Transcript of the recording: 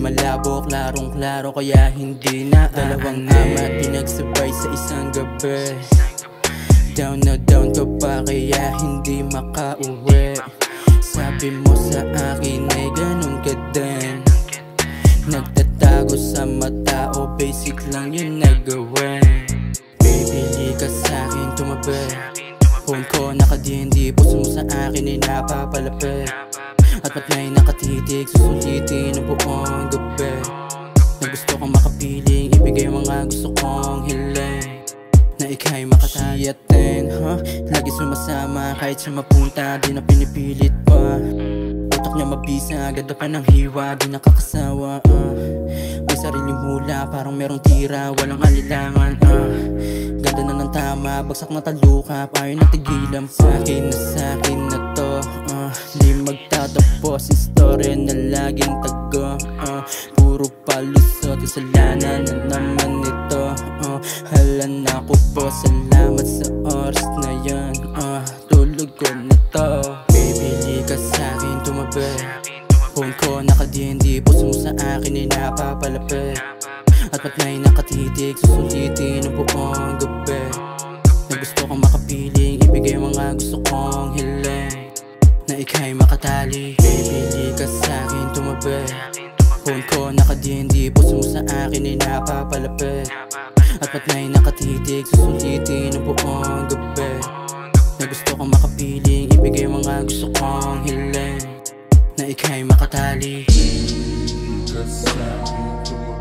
malabo, klarong klaro, kaya hindi na dalawang ama pinagsabay sa isang gabi. Down na down ka pa, kaya hindi makauwi. Sabi mo sa akin ay ganun ka din. Nagtatago sa mata o basic lang yun na gawin. Bibili ka sa'kin tumabi. Phone ko naka-DND, puso mo sa akin ay napapalapit. At ba't may nakatitig, susulitin ang buong gabi. Na gusto kong makapiling, ibigay mga gusto kong hiling. Na ika'y makatayatin, lagi sumasama kahit siya mapunta, di na pinipilit pa. Utak niya mabisa, ganda pa ng hiwa, di nakakasawa. May sariling hula, parang merong tira, walang alilangan. Ganda na ng tama, bagsak na talukap, ayaw na tigilan pa. Sa'kin na to, di magtatapos, istorya na laging tago. Puro palusot, kasalanan na naman ito. Hala na ko po, salamat sa oras na yan. Tulog ko na to. Bibili ka sa'kin tumabi. Phone ko naka-DND, puso mo sa akin ay napapalapit. At ba't may nakatitig, susulitin ang buong gabi. Na gusto kong makapiling, ibigay mga gusto kong hiling. Na ika'y makatali, bibili ka sa'kin tumabi. Phone ko naka-DND, puso mo sa akin ay napapalapit. At ba't may nakatitig, susulitin ang buong gabi. Na gusto kong makapiling, ibigay mga gusto kong hiling. Na ika'y makatali. Ka sa'kin tumabi.